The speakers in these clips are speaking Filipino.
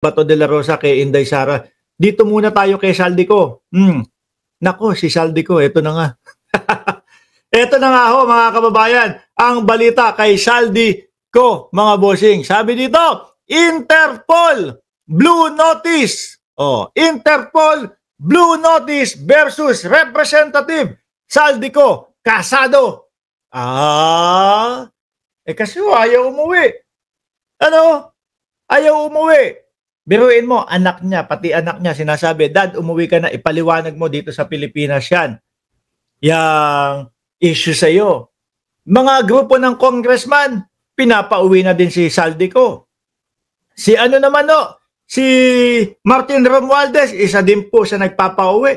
Bato de la Rosa kay Inday Sara. Dito muna tayo kay Saldico. Nako, si Saldico, eto na nga. Eto na nga ho, mga kababayan, ang balita kay Saldico, mga bossing. Sabi dito, Interpol Blue Notice. Interpol Blue Notice versus Representative Saldico Casado. Kasi ayaw umuwi. Ayaw umuwi. Biruin mo, anak niya, pati anak niya, sinasabi, Dad, umuwi ka na, ipaliwanag mo dito sa Pilipinas yan. Yang issue sa'yo. Mga grupo ng congressman, pinapauwi na din si Saldico. Si si Martin Romualdez, isa din po sa nagpapauwi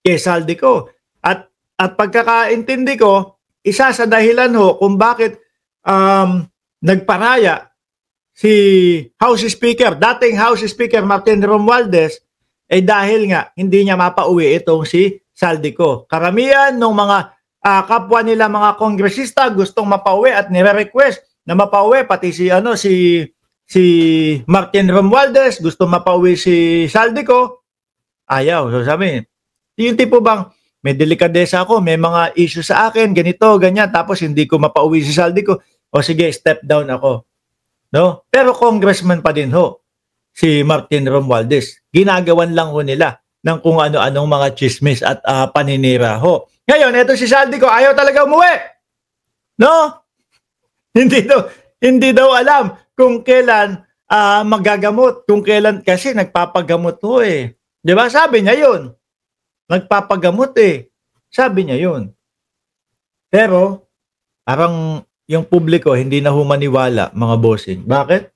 kay Saldico. At pagkakaintindi ko, isa sa dahilan ho kung bakit nagparaya si House Speaker, dating House Speaker Martin Romualdez, dahil nga hindi niya mapauwi itong si Saldico. Karamihan ng mga kapwa nila mga kongresista gustong mapauwi at nire-request na mapauwi, pati si Martin Romualdez gusto mapauwi si Saldico, ayaw. So sabi, yung tipo bang may delikadesa ako, may mga issue sa akin, ganito, ganyan, tapos hindi ko mapauwi si Saldico, o sige, step down ako. No? Pero congressman pa din ho si Martin Romualdez. Ginagawan lang ho nila ng kung ano-anong mga chismis at paninira ho. Ngayon, eto si Saldico, ayaw talaga umuwi. No? Hindi daw alam kung kailan magagamot, kung kailan, kasi nagpapagamot ho eh. 'Di ba? Sabi niya 'yun. Nagpapagamot eh. Sabi niya 'yun. Pero parang yung publiko hindi na humaniwala, mga bossing. Bakit?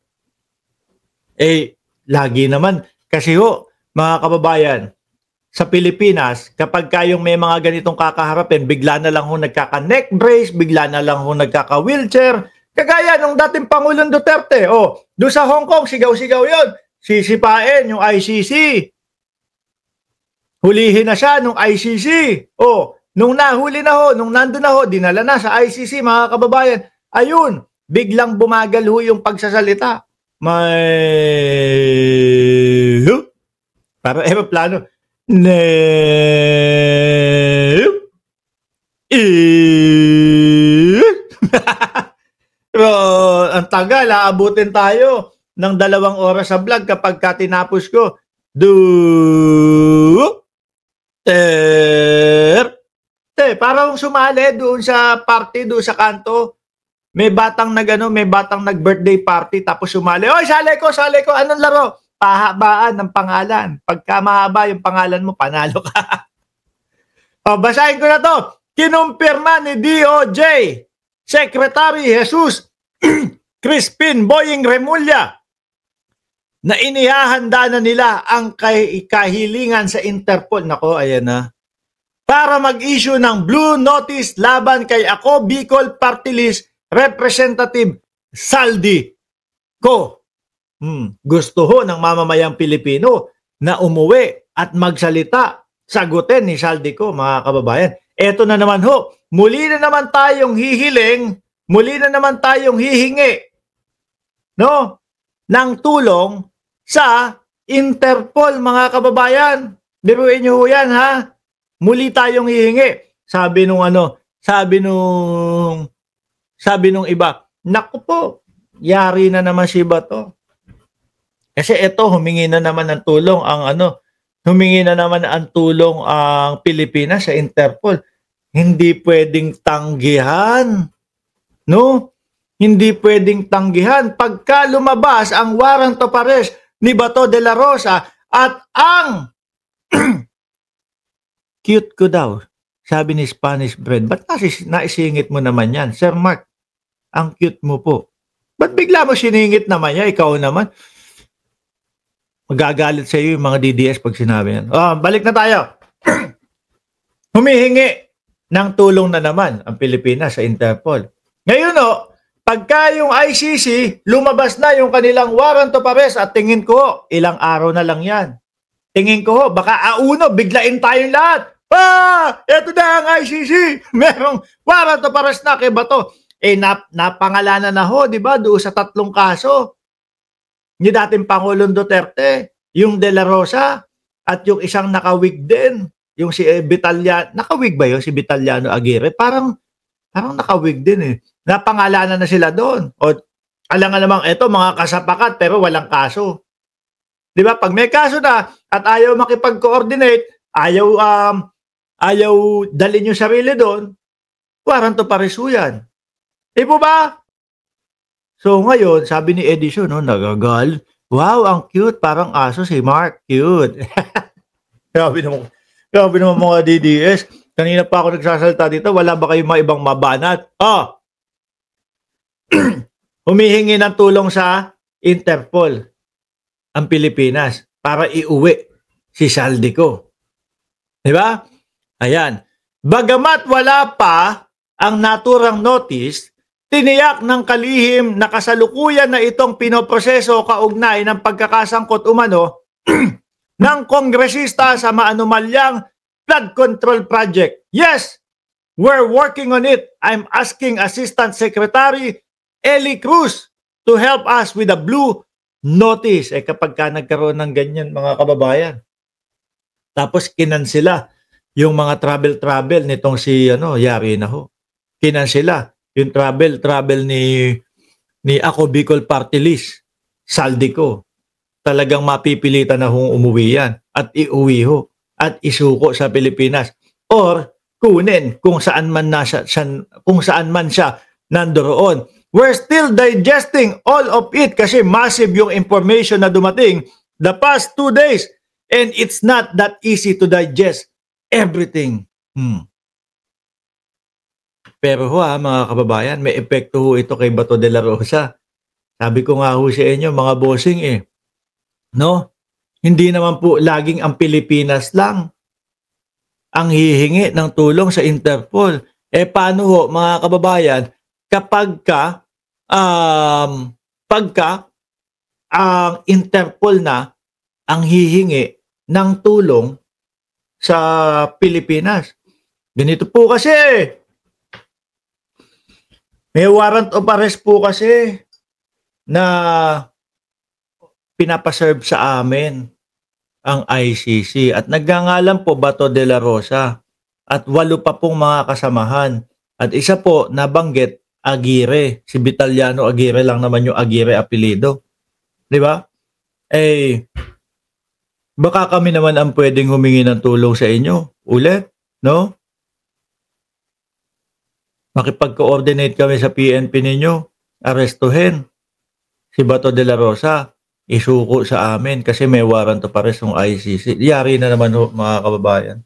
Lagi naman. Kasi ho, mga kababayan, sa Pilipinas, kapag kayong may mga ganitong kakaharapin, bigla na lang ho nagkaka-neck brace, bigla na lang ho nagkaka-wheelchair. Kagaya nung dating Pangulong Duterte. Doon sa Hong Kong, sigaw-sigaw yun. Sisipain yung ICC. Hulihin na siya nung ICC. Nung nahuli na ho, nung nandun na ho, dinala na sa ICC, mga kababayan. Ayun, biglang bumagal ho yung pagsasalita. Parang aeroplano. Pero ang tagal, aabutin tayo ng 2 oras sa vlog kapag tinapos ko. Parang sumali doon sa party, doon sa kanto. May batang nag-birthday party tapos sumali. Oy, sali ko. Anong laro? Pahabaan ng pangalan. Pagka mahaba yung pangalan mo, panalo ka. Basahin ko na to. Kinumpirma ni DOJ Secretary Jesus Crispin Boying Remulla na inihahanda na nila ang kahilingan sa Interpol. Nako, ayan na. Para mag-issue ng Blue Notice laban kay Ako Bicol Party List Representative Saldico. Gusto ho ng mamamayang Pilipino na umuwi at magsalita. Sagutin ni Saldico, mga kababayan. Eto na naman ho, muli na naman tayong hihiling, muli na naman tayong hihingi, no, ng tulong sa Interpol, mga kababayan. Biruin niyo ho yan, ha? Muli tayong hihingi. Sabi nung iba, naku po, yari na naman si Bato. Kasi ito, humingi na naman ng tulong ang Pilipinas sa Interpol. Hindi pwedeng tanggihan. No? Hindi pwedeng tanggihan. Pagka lumabas ang warrant of arrest ni Bato de la Rosa at ang cute ko daw, sabi ni Spanish Bread, ba't naisingit mo naman yan? Sir Mark, ang cute mo po. Ba't bigla mo siningit naman yan? Ikaw naman. Magagalit sa iyo yung mga DDS pag sinabi yan. Balik na tayo. Humihingi ng tulong na naman ang Pilipinas sa Interpol. Ngayon pagka yung ICC, lumabas na yung kanilang warrant of arrest at tingin ko, ilang araw na lang yan. Tingin ko, baka biglain tayong lahat. Eto na ang ICC. Merong warrant of arrest na kay Bato. Napangalanan na ho, di ba? Doon sa 3 kaso. ni dating Pangulong Duterte, yung De La Rosa, at yung isang nakawig din, yung si Vitaliano, nakawig ba yun si Vitaliano Aguirre? Parang nakawig din eh. Napangalanan na sila doon. O alam nga namang eto mga kasapakat pero walang kaso. 'Di ba? Pag may kaso na at ayaw makipag-coordinate, ayaw dalhin yung sarili doon, warrant of arrest yan. Di po ba? So ngayon, sabi ni Edison, no, nagagal. Wow, ang cute. Parang aso si Mark. Cute. Grabe naman mga DDS. Kanina pa ako nagsasalita dito. Wala ba kayong mga ibang mabanat? Humihingi ng tulong sa Interpol ang Pilipinas para iuwi si Saldico. Di ba? Ayan. Bagamat wala pa ang naturang notice, tiniyak ng kalihim na kasalukuyan na itong pinoproseso kaugnay ng pagkakasangkot umano ng kongresista sa maanumalyang flood control project. Yes, we're working on it. I'm asking Assistant Secretary Eli Cruz to help us with a blue notice. Kapag ka nagkaroon ng ganyan mga kababayan. Tapos kinansela yung mga travel nitong si Yari na ho. Kinansela yung travel ni Ako Bicol Party List, Saldico. Talagang mapipilitan na hong umuwi yan at iuwi ho at isuko sa Pilipinas or kunin kung saan man siya nandoon. We're still digesting all of it kasi massive yung information na dumating the past 2 days and it's not that easy to digest everything. Pero mga kababayan, may epekto ho ito kay Bato de la Rosa. Sabi ko nga ho sa inyo, mga bossing no? Hindi naman po laging ang Pilipinas lang ang hihingi ng tulong sa Interpol. Paano ho, mga kababayan, kapag ang Interpol na ang hihingi ng tulong sa Pilipinas? Ganito po kasi. May warrant of arrest po kasi na pinapaserve sa amin ang ICC at nagngangalan po Bato de la Rosa at 8 pa pong mga kasamahan at isa po nabanggit Aguirre, si Vitaliano Aguirre lang naman yung Aguirre apelido. Di ba? Baka kami naman ang pwedeng humingi ng tulong sa inyo ulit, no? Makipag-coordinate kami sa PNP ninyo, arestuhin si Bato de la Rosa, isuko sa amin kasi may warrant of arrest ng ICC. Yari na naman ho, mga kababayan.